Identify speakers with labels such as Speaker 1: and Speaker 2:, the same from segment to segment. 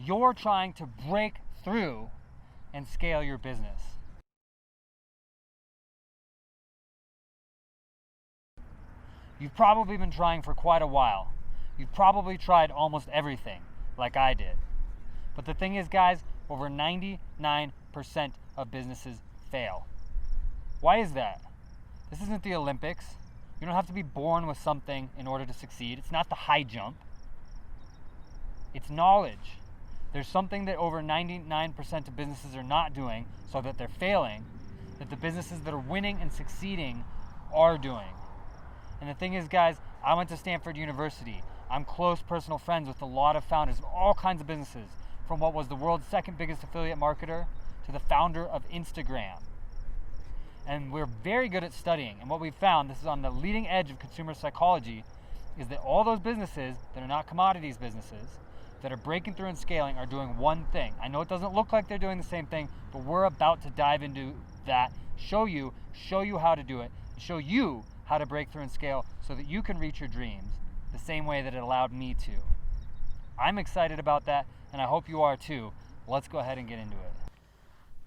Speaker 1: You're trying to break through and scale your business. You've probably been trying for quite a while. You've probably tried almost everything, like I did. But the thing is, guys, over 99% of businesses fail. Why is that? This isn't the Olympics. You don't have to be born with something in order to succeed. It's not the high jump. It's knowledge. There's something that over 99% of businesses are not doing, so that they're failing, that the businesses that are winning and succeeding are doing. And the thing is, guys, I went to Stanford University. I'm close personal friends with a lot of founders of all kinds of businesses, from what was the world's second biggest affiliate marketer to the founder of Instagram. And we're very good at studying. And what we've found, this is on the leading edge of consumer psychology, is that all those businesses that are not commodities businesses, that are breaking through and scaling, are doing one thing. I know it doesn't look like they're doing the same thing, but we're about to dive into that, show you how to do it, show you how to break through and scale so that you can reach your dreams the same way that it allowed me to. I'm excited about that, and I hope you are too. Let's go ahead and get into it.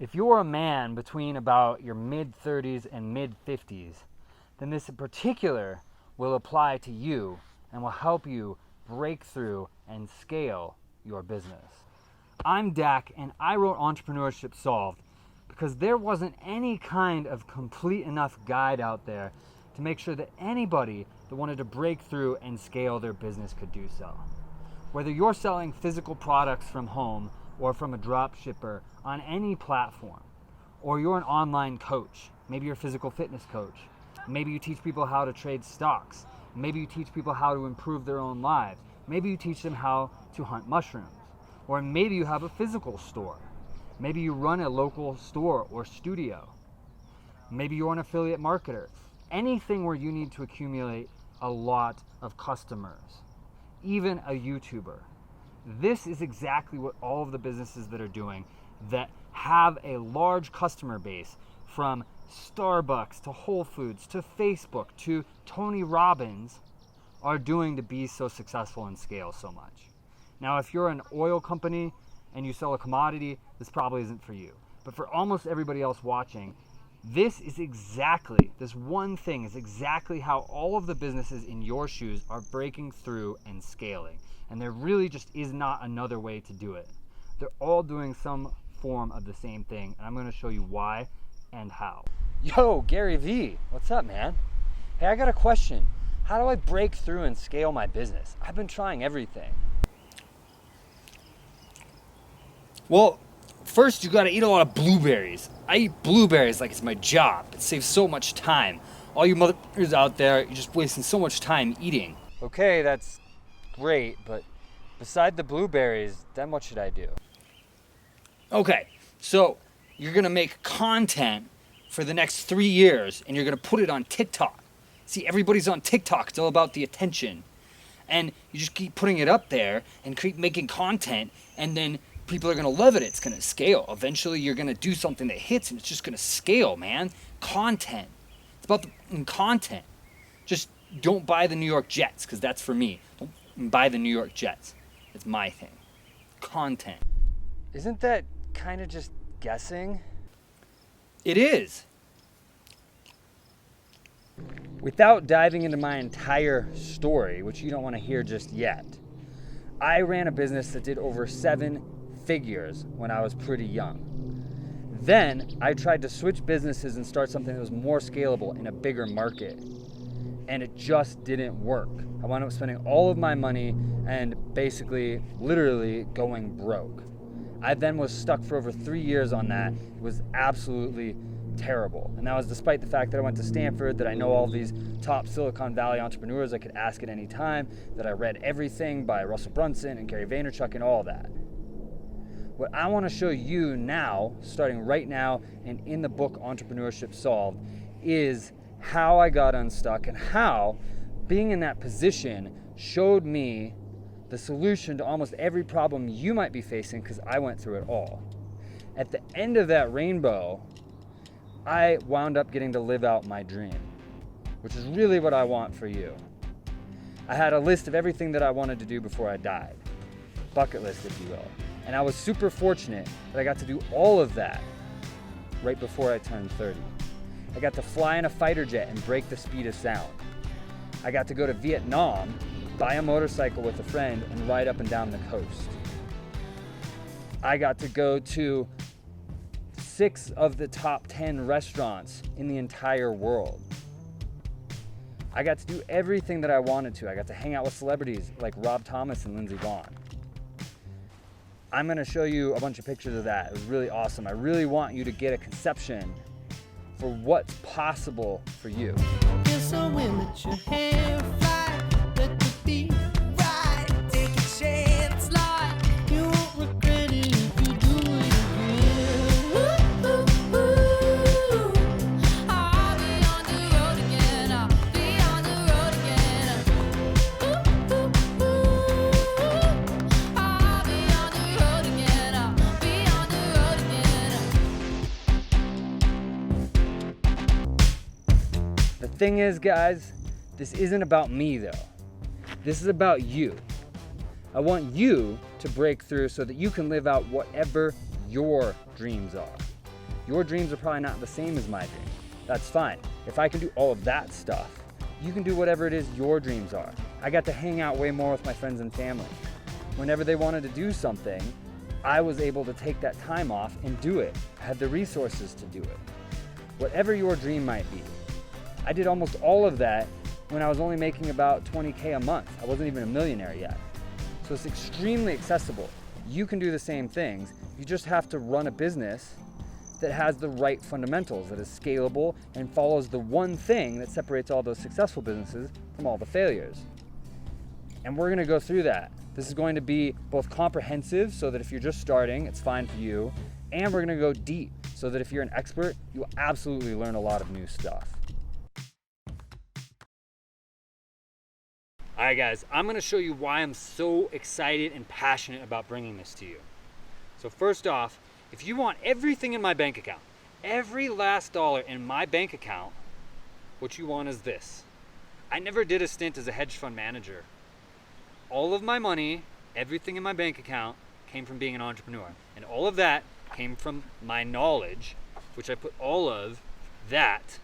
Speaker 1: If you're a man between about your mid-30s and mid-50s, then this in particular will apply to you and will help you break through and scale your business. I'm Dak, and I wrote Entrepreneurship Solved because there wasn't any kind of complete enough guide out there to make sure that anybody that wanted to break through and scale their business could do so. Whether you're selling physical products from home or from a drop shipper on any platform, or you're an online coach, maybe you're a physical fitness coach, maybe you teach people how to trade stocks, maybe you teach people how to improve their own lives, maybe you teach them how to hunt mushrooms, or maybe you have a physical store, maybe you run a local store or studio, maybe you're an affiliate marketer. Anything where you need to accumulate a lot of customers, even a YouTuber. This is exactly what all of the businesses that are doing that have a large customer base, from Starbucks to Whole Foods to Facebook to Tony Robbins, are doing to be so successful and scale so much. Now, if you're an oil company and you sell a commodity, this probably isn't for you. But for almost everybody else watching, this one thing is exactly how all of the businesses in your shoes are breaking through and scaling. And there really just is not another way to do it. They're all doing some form of the same thing, and I'm going to show you why and how. Yo, Gary V, what's up, man? Hey, I got a question. How do I break through and scale my business? I've been trying everything. Well, first you gotta eat a lot of blueberries. I eat blueberries like it's my job. It saves so much time. All you motherfuckers out there, you're just wasting so much time eating. Okay, that's great, but beside the blueberries, then what should I do? Okay, so you're gonna make content for the next 3 years and you're gonna put it on TikTok. See, everybody's on TikTok, it's all about the attention. And you just keep putting it up there and keep making content, and then people are going to love it. It's going to scale. Eventually, you're going to do something that hits, and it's just going to scale, man. Content. It's about the content. Just don't buy the New York Jets, because that's for me. Don't buy the New York Jets. It's my thing. Content. Isn't that kind of just guessing? It is. Without diving into my entire story, which you don't want to hear just yet, I ran a business that did over 7 figures when I was pretty young. Then I tried to switch businesses and start something that was more scalable in a bigger market, and it just didn't work. I wound up spending all of my money and basically literally going broke. I then was stuck for over 3 years on that. It was absolutely terrible. And that was despite the fact that I went to Stanford, that I know all these top Silicon Valley entrepreneurs I could ask at any time, that I read everything by Russell Brunson and Gary Vaynerchuk and all that. What I want to show you now, starting right now and in the book Entrepreneurship Solved, is how I got unstuck and how being in that position showed me the solution to almost every problem you might be facing, because I went through it all. At the end of that rainbow, I wound up getting to live out my dream, which is really what I want for you. I had a list of everything that I wanted to do before I died. Bucket list, if you will. And I was super fortunate that I got to do all of that right before I turned 30. I got to fly in a fighter jet and break the speed of sound. I got to go to Vietnam, buy a motorcycle with a friend, and ride up and down the coast. I got to go to 6 of the top 10 restaurants in the entire world. I got to do everything that I wanted to. I got to hang out with celebrities like Rob Thomas and Lindsey Vonn. I'm gonna show you a bunch of pictures of that. It was really awesome. I really want you to get a conception for what's possible for you.
Speaker 2: Yes, I will let your hair fly, let the beat ride, take a chance, like you won't regret it if you do it again. Ooh, ooh, ooh. I'll be on the road again, I'll be on the road again. Ooh, ooh, ooh. I'll be on the road again, I'll be on the road again.
Speaker 1: The thing is, guys, this isn't about me though. This is about you. I want you to break through so that you can live out whatever your dreams are. Your dreams are probably not the same as my dream. That's fine. If I can do all of that stuff, you can do whatever it is your dreams are. I got to hang out way more with my friends and family. Whenever they wanted to do something, I was able to take that time off and do it. I had the resources to do it. Whatever your dream might be. I did almost all of that when I was only making about 20K a month. I wasn't even a millionaire yet. So it's extremely accessible. You can do the same things. You just have to run a business that has the right fundamentals, that is scalable and follows the one thing that separates all those successful businesses from all the failures. And we're gonna go through that. This is going to be both comprehensive, so that if you're just starting, it's fine for you. And we're gonna go deep, so that if you're an expert, you will absolutely learn a lot of new stuff. All right, guys, I'm gonna show you why I'm so excited and passionate about bringing this to you. So first off, if you want everything in my bank account, every last dollar in my bank account, what you want is this. I never did a stint as a hedge fund manager. All of my money, everything in my bank account, came from being an entrepreneur. And all of that came from my knowledge, which I put all of that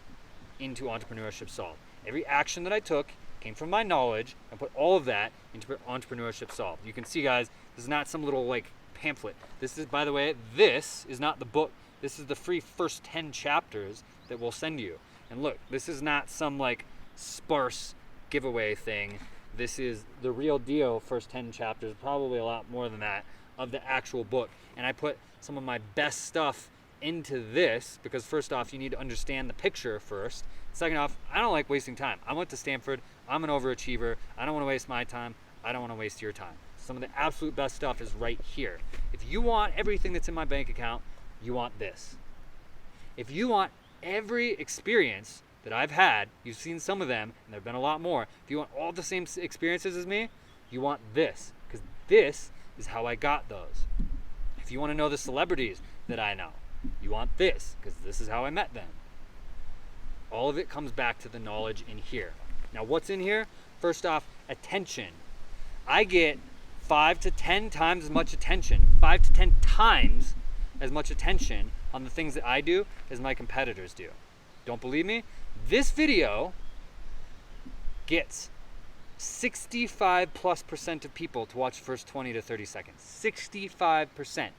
Speaker 1: into Entrepreneurship Solved. Every action that I took came from my knowledge and put all of that into Entrepreneurship Solved. You can see, guys, this is not some little like pamphlet. This is, by the way, this is not the book. This is the free first 10 chapters that we'll send you. And look, this is not some like sparse giveaway thing. This is the real deal first 10 chapters, probably a lot more than that, of the actual book. And I put some of my best stuff into this because first off, you need to understand the picture first. Second off, I don't like wasting time. I went to Stanford. I'm an overachiever. I don't want to waste my time. I don't want to waste your time. Some of the absolute best stuff is right here. If you want everything that's in my bank account, you want this. If you want every experience that I've had, you've seen some of them, and there have been a lot more. If you want all the same experiences as me, you want this, because this is how I got those. If you want to know the celebrities that I know, you want this, because this is how I met them. All of it comes back to the knowledge in here. Now, what's in here? First off, attention. I get 5 to 10 times as much attention, 5 to 10 times as much attention on the things that I do as my competitors do. Don't believe me? This video gets 65+% of people to watch the first 20 to 30 seconds. 65%.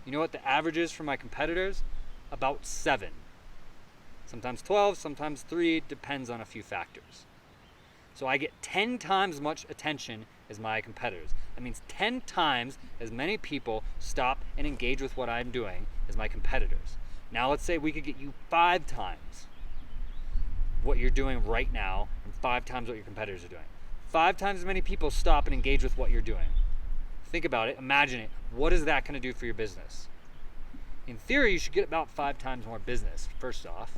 Speaker 1: You know what the average is for my competitors? About 7. Sometimes 12, sometimes 3, depends on a few factors. So I get 10 times as much attention as my competitors. That means 10 times as many people stop and engage with what I'm doing as my competitors. Now let's say we could get you 5 times what you're doing right now and 5 times what your competitors are doing. 5 times as many people stop and engage with what you're doing. Think about it, imagine it. What is that gonna do for your business? In theory, you should get about 5 times more business, first off.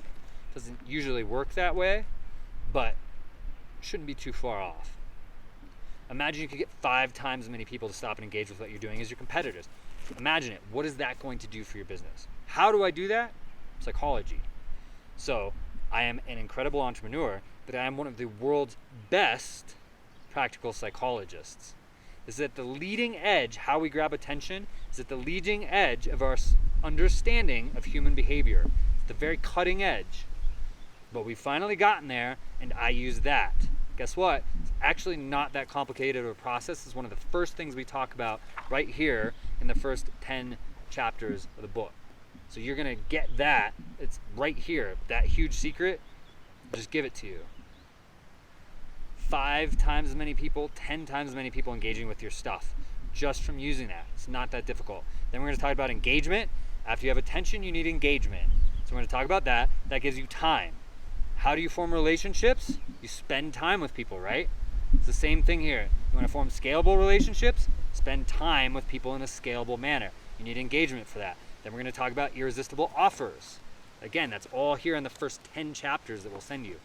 Speaker 1: Doesn't usually work that way, but shouldn't be too far off. Imagine you could get 5 times as many people to stop and engage with what you're doing as your competitors. Imagine it. What is that going to do for your business? How do I do that? Psychology. So I am an incredible entrepreneur, but I am one of the world's best practical psychologists. This is at the leading edge. How we grab attention is at the leading edge of our understanding of human behavior. It's the very cutting edge. But we've finally gotten there, and I use that. Guess what? It's actually not that complicated of a process. It's one of the first things we talk about right here in the first 10 chapters of the book. So you're gonna get that. It's right here. That huge secret, just give it to you. 5 times as many people, 10 times as many people engaging with your stuff just from using that. It's not that difficult. Then we're gonna talk about engagement. After you have attention, you need engagement. So we're gonna talk about that. That gives you time. How do you form relationships? You spend time with people, right? It's the same thing here. You wanna form scalable relationships? Spend time with people in a scalable manner. You need engagement for that. Then we're going to talk about irresistible offers. Again, that's all here in the first 10 chapters that we'll send you.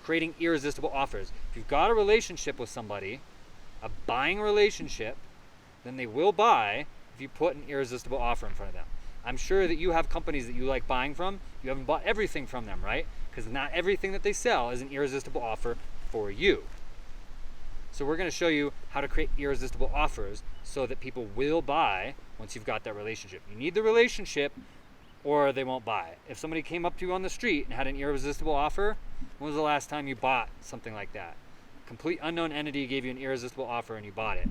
Speaker 1: Creating irresistible offers. If you've got a relationship with somebody, a buying relationship, then they will buy if you put an irresistible offer in front of them. I'm sure that you have companies that you like buying from. You haven't bought everything from them, right? Because not everything that they sell is an irresistible offer for you. So we're going to show you how to create irresistible offers so that people will buy once you've got that relationship. You need the relationship or they won't buy. If somebody came up to you on the street and had an irresistible offer, when was the last time you bought something like that? Complete unknown entity gave you an irresistible offer and you bought it.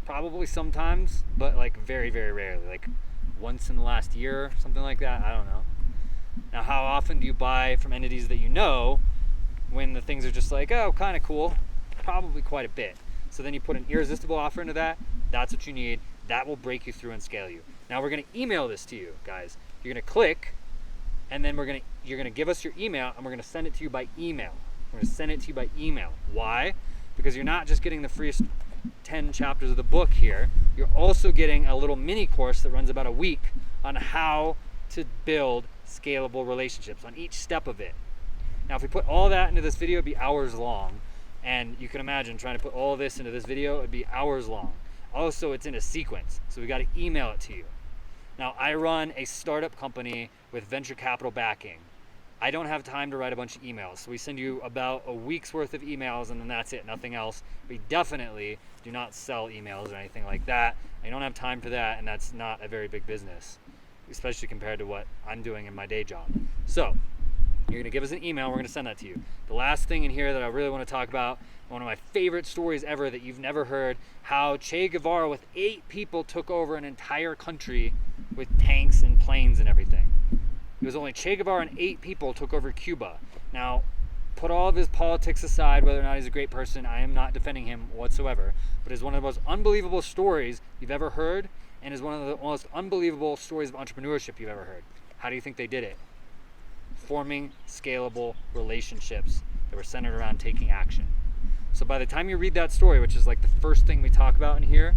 Speaker 1: Probably sometimes, but like very, very rarely. Like once in the last year, something like that. I don't know. Now, how often do you buy from entities that you know when the things are just like, oh, kind of cool? Probably quite a bit. So then you put an irresistible offer into that. That's what you need. That will break you through and scale you. Now we're going to email this to you, guys. You're going to click, and then you're going to give us your email, and we're going to send it to you by email. We're going to send it to you by email. Why? Because you're not just getting the free 10 chapters of the book here. You're also getting a little mini course that runs about a week on how to build scalable relationships on each step of it. Now, if we put all that into this video, it'd be hours long. And you can imagine trying to put all of this into this video, it'd be hours long. Also, it's in a sequence, so we got to email it to you. Now, I run a startup company with venture capital backing. I don't have time to write a bunch of emails, so we send you about a week's worth of emails and then that's it, nothing else. We definitely do not sell emails or anything like that. I don't have time for that, and that's not a very big business, especially compared to what I'm doing in my day job. So, you're going to give us an email, we're going to send that to you. The last thing in here that I really want to talk about, one of my favorite stories ever that you've never heard, how Che Guevara with 8 people took over an entire country with tanks and planes and everything. It was only Che Guevara and 8 people took over Cuba. Now, put all of his politics aside, whether or not he's a great person, I am not defending him whatsoever, but it's one of the most unbelievable stories you've ever heard, and is one of the most unbelievable stories of entrepreneurship you've ever heard. How do you think they did it? Forming scalable relationships that were centered around taking action. So by the time you read that story, which is like the first thing we talk about in here,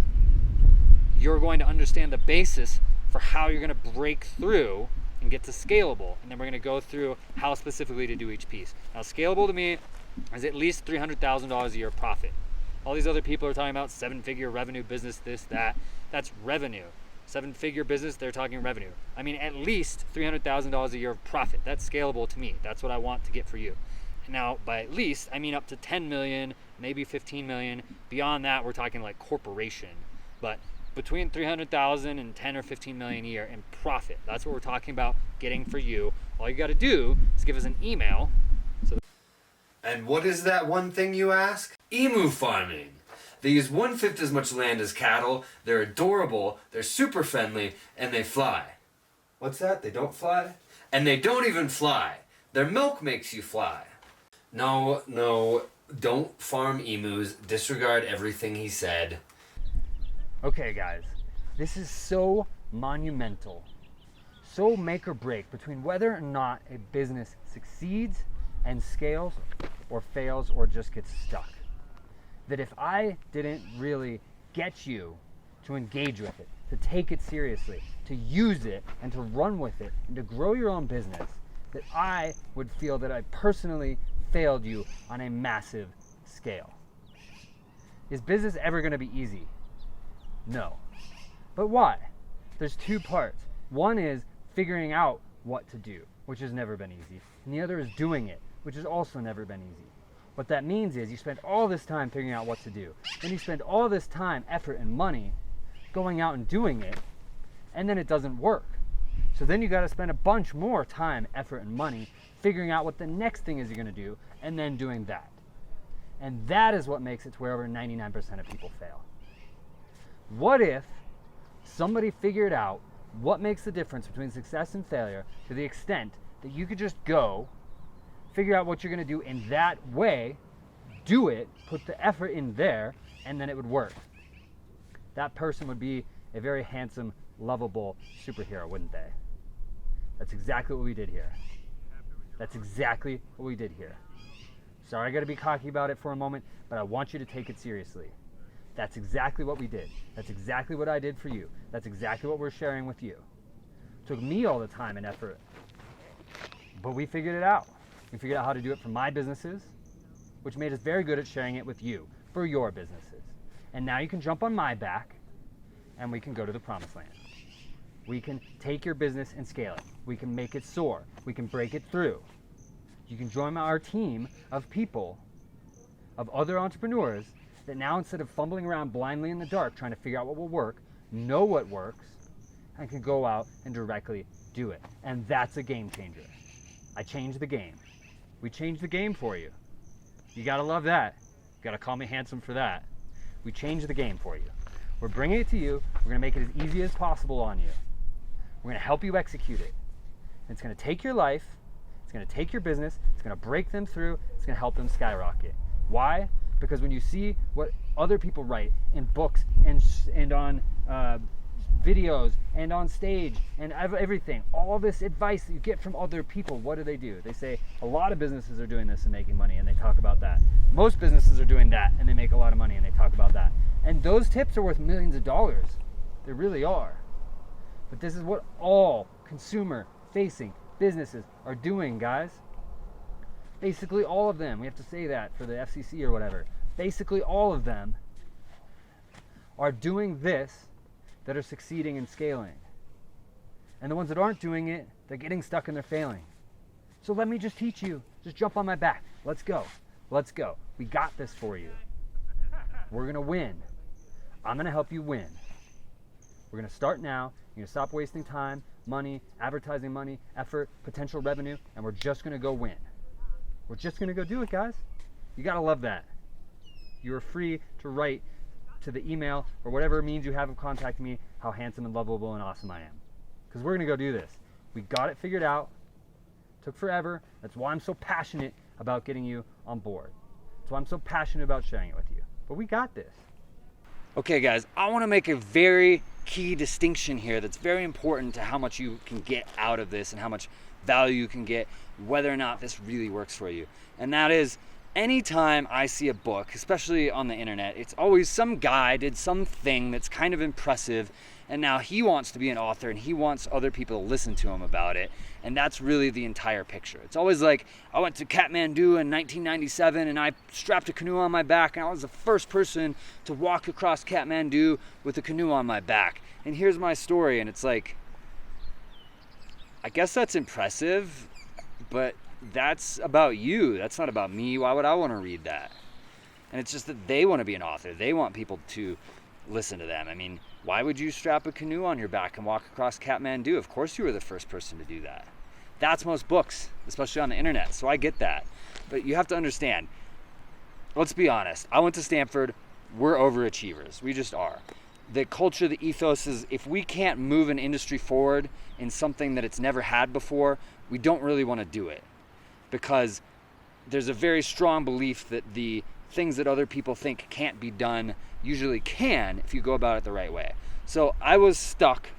Speaker 1: you're going to understand the basis for how you're going to break through and get to scalable. And then we're going to go through how specifically to do each piece. Now, scalable to me is at least $300,000 a year profit. All these other people are talking about 7-figure revenue business, this, that. That's revenue. 7-figure business, they're talking revenue. I mean, at least $300,000 a year of profit. That's scalable to me. That's what I want to get for you. Now, by at least, I mean up to 10 million, maybe 15 million. Beyond that, we're talking like corporation. But between 300,000 and 10 or 15 million a year in profit. That's what we're talking about getting for you. All you got to do is give us an email.
Speaker 3: And what is that one thing you ask? Emu farming. They use 1/5 as much land as cattle, they're adorable, they're super friendly, and they fly. What's that? They don't fly? And they don't even fly. Their milk makes you fly. No, don't farm emus. Disregard everything he said.
Speaker 1: Okay, guys, this is so monumental, so make or break between whether or not a business succeeds and scales or fails or just gets stuck, that if I didn't really get you to engage with it, to take it seriously, to use it and to run with it and to grow your own business, that I would feel that I personally failed you on a massive scale. Is business ever going to be easy? No. But why? There's 2 parts. One is figuring out what to do, which has never been easy. And the other is doing it, which has also never been easy. What that means is you spend all this time figuring out what to do. Then you spend all this time, effort, and money going out and doing it, and then it doesn't work. So then you got to spend a bunch more time, effort, and money figuring out what the next thing is you're going to do, and then doing that. And that is what makes it to where over 99% of people fail. What if somebody figured out what makes the difference between success and failure to the extent that you could just go, figure out what you're going to do in that way, do it, put the effort in there, and then it would work. That person would be a very handsome, lovable superhero, wouldn't they? That's exactly what we did here. That's exactly what we did here. Sorry, I got to be cocky about it for a moment, but I want you to take it seriously. That's exactly what we did. That's exactly what I did for you. That's exactly what we're sharing with you. It took me all the time and effort, but we figured it out. We figured out how to do it for my businesses, which made us very good at sharing it with you for your businesses. And now you can jump on my back and we can go to the promised land. We can take your business and scale it. We can make it soar. We can break it through. You can join our team of people, of other entrepreneurs that now, instead of fumbling around blindly in the dark trying to figure out what will work, know what works, and can go out and directly do it. And that's a game changer. I changed the game. We changed the game for you. You gotta love that. You gotta call me handsome for that. We changed the game for you. We're bringing it to you. We're gonna make it as easy as possible on you. We're gonna help you execute it. And it's gonna take your life, it's gonna take your business, it's gonna break them through, it's gonna help them skyrocket. Why? Because when you see what other people write in books and on videos and on stage and everything, all this advice that you get from other people, what do? They say a lot of businesses are doing this and making money, and they talk about that. Most businesses are doing that and they make a lot of money, and they talk about that. And those tips are worth millions of dollars. They really are. But this is what all consumer-facing businesses are doing, guys. Basically all of them. We have to say that for the FCC or whatever. Basically all of them are doing this that are succeeding and scaling. And the ones that aren't doing it, they're getting stuck and they're failing. So let me just teach you. Just jump on my back. Let's go. Let's go. We got this for you. We're going to win. I'm going to help you win. We're going to start now. You're going to stop wasting time, money, advertising money, effort, potential revenue, and we're just going to go win. We're just going to go do it, guys. You got to love that. You are free to write to the email or whatever means you have of contacting me how handsome and lovable and awesome I am. Because we're going to go do this. We got it figured out. Took forever. That's why I'm so passionate about getting you on board. That's why I'm so passionate about sharing it with you. But we got this. Okay, guys, I want to make a very key distinction here that's very important to how much you can get out of this and how much value you can get, whether or not this really works for you. And that is, anytime I see a book, especially on the internet, it's always some guy did something that's kind of impressive, and now he wants to be an author and he wants other people to listen to him about it. And that's really the entire picture. It's always like, I went to Kathmandu in 1997 and I strapped a canoe on my back and I was the first person to walk across Kathmandu with a canoe on my back. And here's my story. And it's like, I guess that's impressive, but that's about you. That's not about me. Why would I want to read that? And it's just that they want to be an author. They want people to listen to them. I mean, why would you strap a canoe on your back and walk across Kathmandu? Of course you were the first person to do that. That's most books, especially on the internet. So I get that. But you have to understand, let's be honest. I went to Stanford. We're overachievers. We just are. The culture, the ethos is, if we can't move an industry forward in something that it's never had before, we don't really want to do it. Because there's a very strong belief that the things that other people think can't be done usually can if you go about it the right way. So I was stuck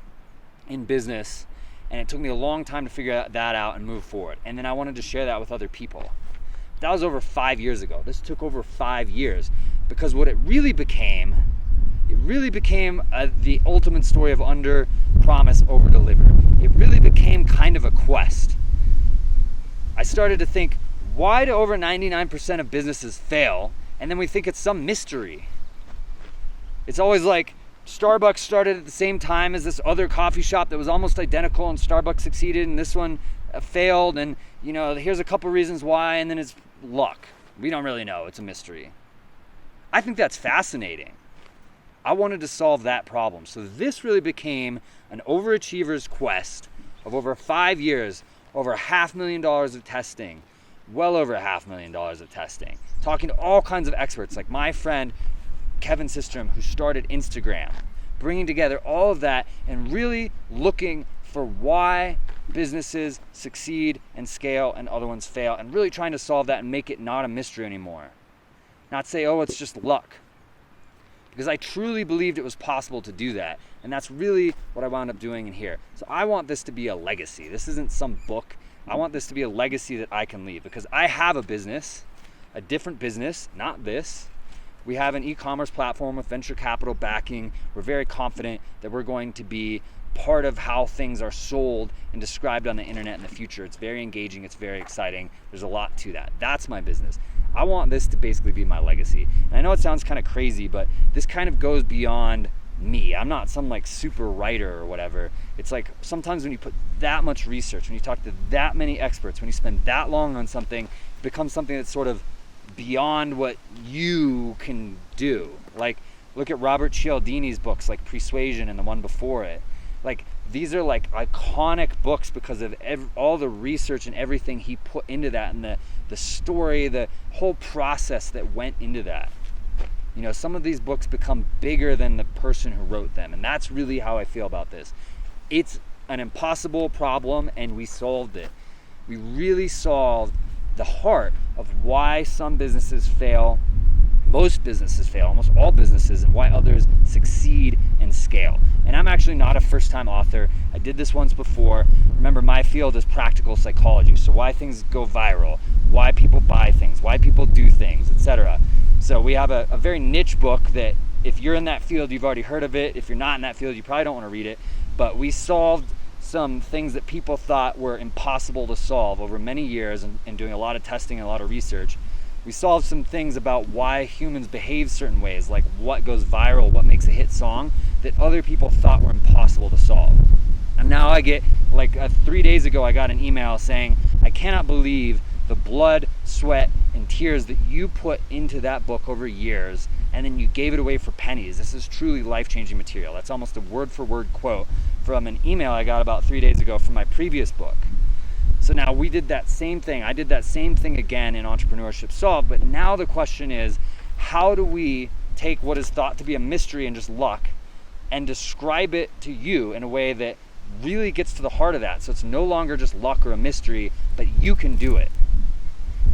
Speaker 1: in business and it took me a long time to figure that out and move forward. And then I wanted to share that with other people. That was over 5 years ago. This took over 5 years because what it really became the ultimate story of under promise, over deliver. It really became kind of a quest. I started to think, why do over 99% of businesses fail? And then we think it's some mystery. It's always like Starbucks started at the same time as this other coffee shop that was almost identical, and Starbucks succeeded and this one failed, and here's a couple reasons why, and then it's luck. We don't really know. It's a mystery. I think that's fascinating. I wanted to solve that problem. So this really became an overachiever's quest of over 5 years, over $500,000 of testing, well over $500,000 of testing, talking to all kinds of experts like my friend Kevin Systrom, who started Instagram, bringing together all of that and really looking for why businesses succeed and scale and other ones fail, and really trying to solve that and make it not a mystery anymore. Not say, oh, it's just luck. Because I truly believed it was possible to do that, and that's really what I wound up doing in here. So I want this to be a legacy. This isn't some book. I want this to be a legacy that I can leave, because I have a business, a different business, not this. We have an e-commerce platform with venture capital backing. We're very confident that we're going to be part of how things are sold and described on the internet in the future. It's very engaging, it's very exciting. There's a lot to that. That's my business. I want this to basically be my legacy. And I know it sounds kind of crazy, but this kind of goes beyond me. I'm not some like super writer or whatever. It's like sometimes when you put that much research, when you talk to that many experts, when you spend that long on something, it becomes something that's sort of beyond what you can do. Like, look at Robert Cialdini's books like Persuasion and the one before it. Like, these are like iconic books because of all the research and everything he put into that, and the story, the whole process that went into that. You know, some of these books become bigger than the person who wrote them, and that's really how I feel about this. It's an impossible problem, and we solved it. We really solved the heart of why some businesses fail, most businesses fail, almost all businesses, and why others succeed and scale. And I'm actually not a first-time author. I did this once before. Remember, my field is practical psychology, so why things go viral, why people buy things, why people do things, etc. So we have a very niche book that if you're in that field, you've already heard of it. If you're not in that field, you probably don't want to read it. But we solved some things that people thought were impossible to solve over many years, and doing a lot of testing and a lot of research. We solved some things about why humans behave certain ways, like what goes viral, what makes a hit song, that other people thought were impossible to solve. And now I get, 3 days ago, I got an email saying, I cannot believe the blood, sweat, and tears that you put into that book over years, and then you gave it away for pennies. This is truly life-changing material. That's almost a word-for-word quote from an email I got about 3 days ago from my previous book. So now we did that same thing. I did that same thing again in Entrepreneurship Solved, but now the question is, how do we take what is thought to be a mystery and just luck and describe it to you in a way that really gets to the heart of that, so it's no longer just luck or a mystery, but you can do it.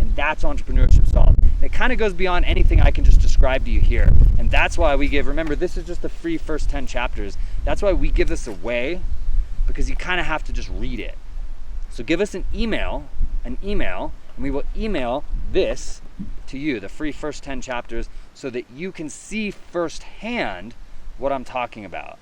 Speaker 1: And that's Entrepreneurship Solved. And it kind of goes beyond anything I can just describe to you here. And that's why we give, remember, this is just the free first 10 chapters. That's why we give this away, because you kind of have to just read it. So give us an email, and we will email this to you, the free first 10 chapters, so that you can see firsthand what I'm talking about.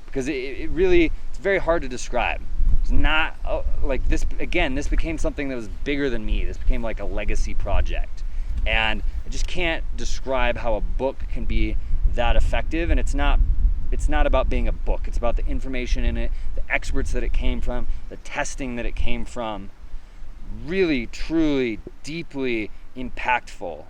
Speaker 1: Because it really, it's very hard to describe. It's not like this, again, this became something that was bigger than me. This became like a legacy project. And I just can't describe how a book can be that effective, and it's not about being a book. It's about the information in it, the experts that it came from, the testing that it came from. Really, truly, deeply impactful.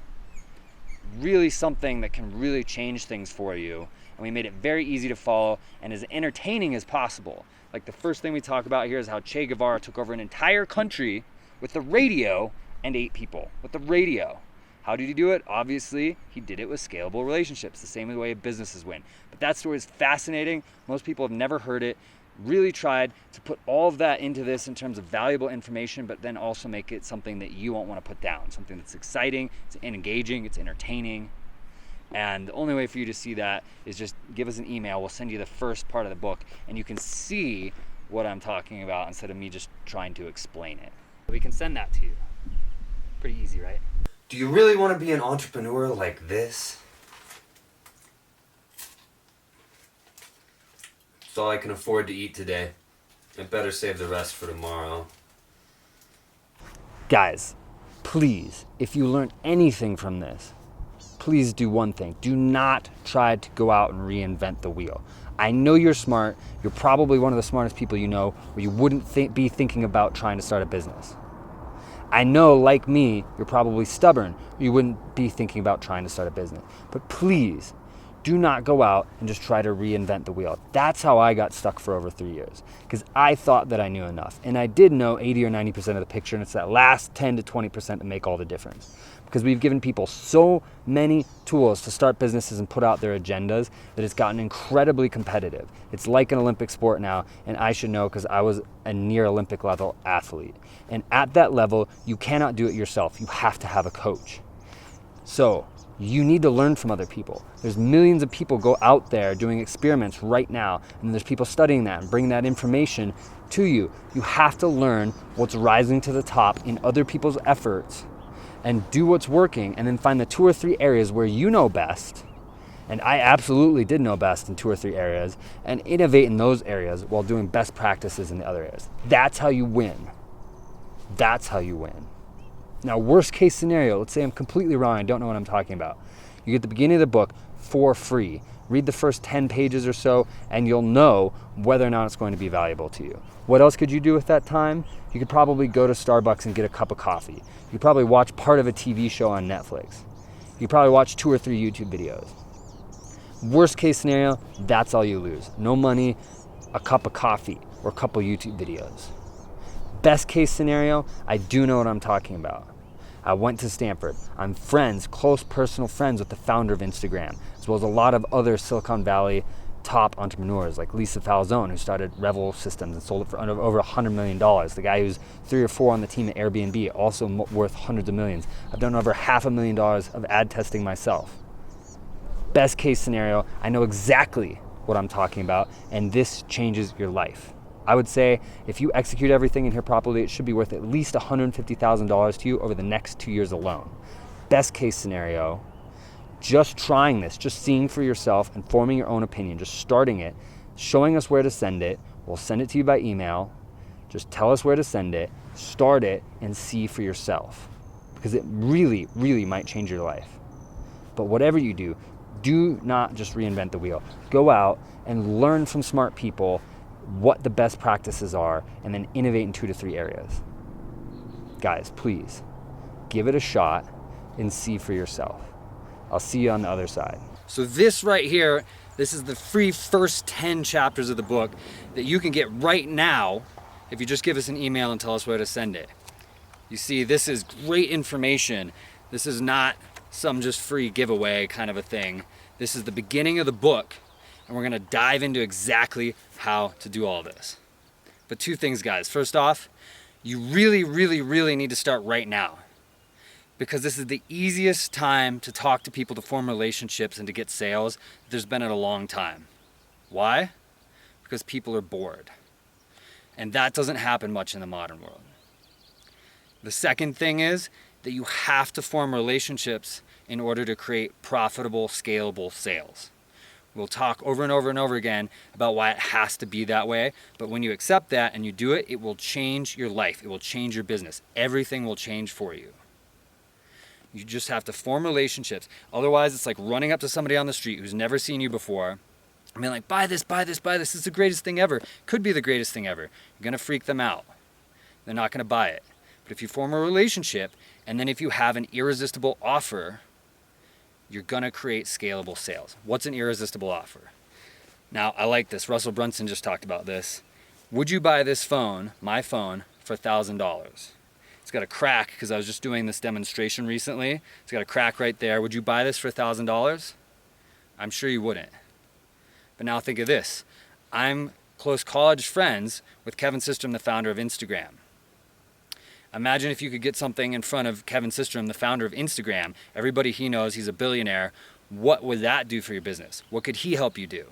Speaker 1: Really something that can really change things for you. And we made it very easy to follow and as entertaining as possible. Like the first thing we talk about here is how Che Guevara took over an entire country with the radio and 8 people. With the radio. How did he do it? Obviously, he did it with scalable relationships, the same way businesses win. But that story is fascinating. Most people have never heard it. Really tried to put all of that into this in terms of valuable information, but then also make it something that you won't want to put down. Something that's exciting, it's engaging, it's entertaining. And the only way for you to see that is just give us an email. We'll send you the first part of the book, and you can see what I'm talking about instead of me just trying to explain it. We can send that to you. Pretty easy, right?
Speaker 3: Do you really want to be an entrepreneur like this? It's all I can afford to eat today. I better save the rest for tomorrow.
Speaker 1: Guys, please, if you learned anything from this, please do one thing. Do not try to go out and reinvent the wheel. I know you're smart. You're probably one of the smartest people you know, where you wouldn't be thinking about trying to start a business. I know, like me, you're probably stubborn. You wouldn't be thinking about trying to start a business. But please, Do not go out and just try to reinvent the wheel. That's how I got stuck for over 3 years, because I thought that I knew enough. And I did know 80 or 90% of the picture, and it's that last 10 to 20% that make all the difference. Because we've given people so many tools to start businesses and put out their agendas that it's gotten incredibly competitive. It's like an Olympic sport now, and I should know because I was a near Olympic level athlete. And at that level, you cannot do it yourself. You have to have a coach. So you need to learn from other people. There's millions of people go out there doing experiments right now, and there's people studying that and bringing that information to you. You have to learn what's rising to the top in other people's efforts and do what's working, and then find the 2 or 3 areas where you know best. And I absolutely did know best in 2 or 3 areas, and innovate in those areas while doing best practices in the other areas. That's how you win. That's how you win. Now, worst case scenario, let's say I'm completely wrong, I don't know what I'm talking about. You get the beginning of the book for free. Read the first 10 pages or so, and you'll know whether or not it's going to be valuable to you. What else could you do with that time? You could probably go to Starbucks and get a cup of coffee. You could probably watch part of a TV show on Netflix. You could probably watch 2 or 3 YouTube videos. Worst case scenario, that's all you lose. No money, a cup of coffee, or a couple YouTube videos. Best case scenario, I do know what I'm talking about. I went to Stanford. I'm friends, close personal friends with the founder of Instagram, as well as a lot of other Silicon Valley top entrepreneurs like Lisa Falzone, who started Revel Systems and sold it for over $100 million. The guy who's 3 or 4 on the team at Airbnb, also worth hundreds of millions. I've done over $500,000 of ad testing myself. Best case scenario, I know exactly what I'm talking about, and this changes your life. I would say if you execute everything in here properly, it should be worth at least $150,000 to you over the next 2 years alone. Best case scenario, just trying this, just seeing for yourself and forming your own opinion, just starting it, showing us where to send it. We'll send it to you by email. Just tell us where to send it, start it, and see for yourself, because it really, really might change your life. But whatever you do not just reinvent the wheel. Go out and learn from smart people what the best practices are, and then innovate in 2 to 3 areas. Guys, please give it a shot and see for yourself. I'll see you on the other side. So this right here, this is the free first 10 chapters of the book that you can get right now if you just give us an email and tell us where to send it. You see, this is great information. This is not some just free giveaway kind of a thing. This is the beginning of the book, and we're gonna dive into exactly how to do all this. But 2 things, guys. First off, you really, really, really need to start right now, because this is the easiest time to talk to people, to form relationships, and to get sales there's been in a long time. Why? Because people are bored. And that doesn't happen much in the modern world. The second thing is that you have to form relationships in order to create profitable, scalable sales. We'll talk over and over and over again about why it has to be that way, but when you accept that and you do it, it will change your life. It will change your business. Everything will change for you. You just have to form relationships. Otherwise, it's like running up to somebody on the street who's never seen you before and being like, buy this, buy this, buy this. It's the greatest thing ever. Could be the greatest thing ever. You're gonna freak them out. They're not gonna buy it. But if you form a relationship, and then if you have an irresistible offer, you're gonna create scalable sales. What's an irresistible offer? Now, I like this. Russell Brunson just talked about this. Would you buy this phone, my phone, for $1,000? It's got a crack, because I was just doing this demonstration recently. It's got a crack right there. Would you buy this for $1,000? I'm sure you wouldn't. But now think of this. I'm close college friends with Kevin Systrom, the founder of Instagram. Imagine if you could get something in front of Kevin Systrom, the founder of Instagram. Everybody he knows, he's a billionaire. What would that do for your business? What could he help you do?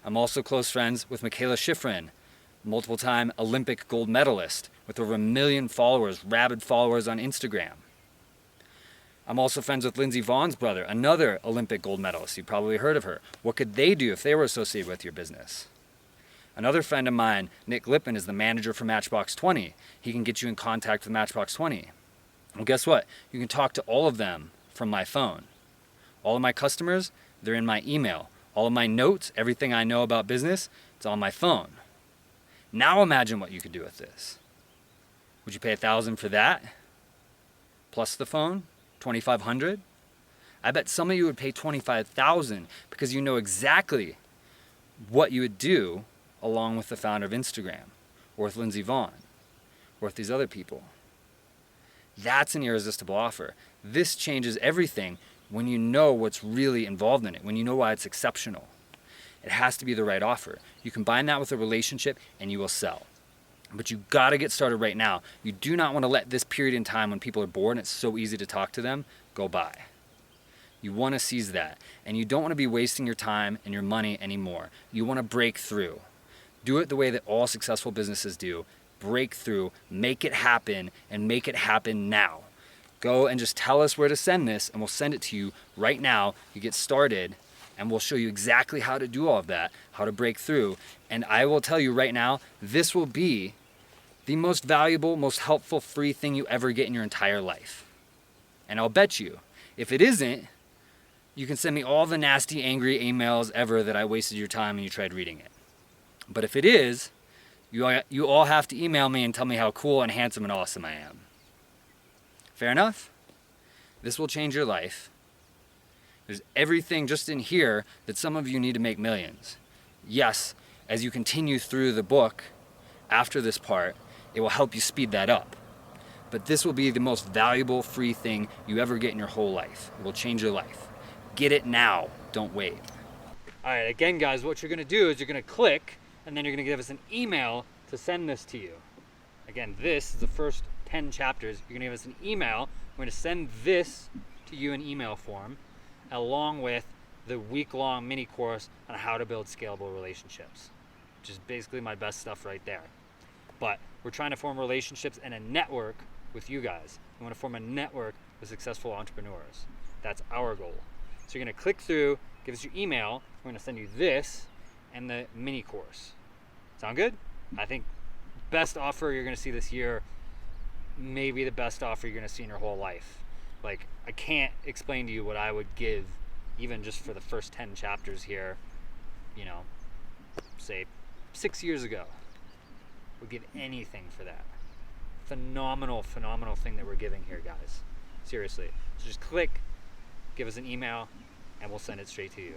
Speaker 1: I'm also close friends with Michaela Schifrin, multiple-time Olympic gold medalist with over 1 million followers, rabid followers on Instagram. I'm also friends with Lindsey Vohn's brother, another Olympic gold medalist. You've probably heard of her. What could they do if they were associated with your business? Another friend of mine, Nick Lippin, is the manager for Matchbox 20. He can get you in contact with Matchbox 20. Well, guess what? You can talk to all of them from my phone. All of my customers, they're in my email. All of my notes, everything I know about business, it's on my phone. Now imagine what you could do with this. Would you pay $1,000 for that? Plus the phone? $2,500? I bet some of you would pay $25,000 because you know exactly what you would do along with the founder of Instagram, or with Lindsey Vaughn, or with these other people. That's an irresistible offer. This changes everything when you know what's really involved in it, when you know why it's exceptional. It has to be the right offer. You combine that with a relationship and you will sell. But you gotta get started right now. You do not want to let this period in time when people are bored and it's so easy to talk to them go by. You want to seize that. And you don't want to be wasting your time and your money anymore. You want to break through. Do it the way that all successful businesses do. Break through, make it happen, and make it happen now. Go and just tell us where to send this, and we'll send it to you right now. You get started, and we'll show you exactly how to do all of that, how to break through. And I will tell you right now, this will be the most valuable, most helpful free thing you ever get in your entire life. And I'll bet you, if it isn't, you can send me all the nasty, angry emails ever that I wasted your time and you tried reading it. But if it is, you all have to email me and tell me how cool and handsome and awesome I am. Fair enough? This will change your life. There's everything just in here that some of you need to make millions. Yes, as you continue through the book, after this part, it will help you speed that up. But this will be the most valuable free thing you ever get in your whole life. It will change your life. Get it now, don't wait. All right, again, guys, what you're gonna do is you're gonna click, and then you're gonna give us an email to send this to you. Again, this is the first 10 chapters. You're gonna give us an email. We're gonna send this to you in email form, along with the week-long mini course on how to build scalable relationships, which is basically my best stuff right there. But we're trying to form relationships and a network with you guys. We wanna form a network with successful entrepreneurs. That's our goal. So you're gonna click through, give us your email. We're gonna send you this and the mini course. Sound good? I think best offer you're gonna see this year, maybe the best offer you're gonna see in your whole life. Like, I can't explain to you what I would give even just for the first 10 chapters here, you know, say 6 years ago. Would give anything for that. Phenomenal thing that we're giving here, guys. Seriously. So just click, give us an email, and we'll send it straight to you.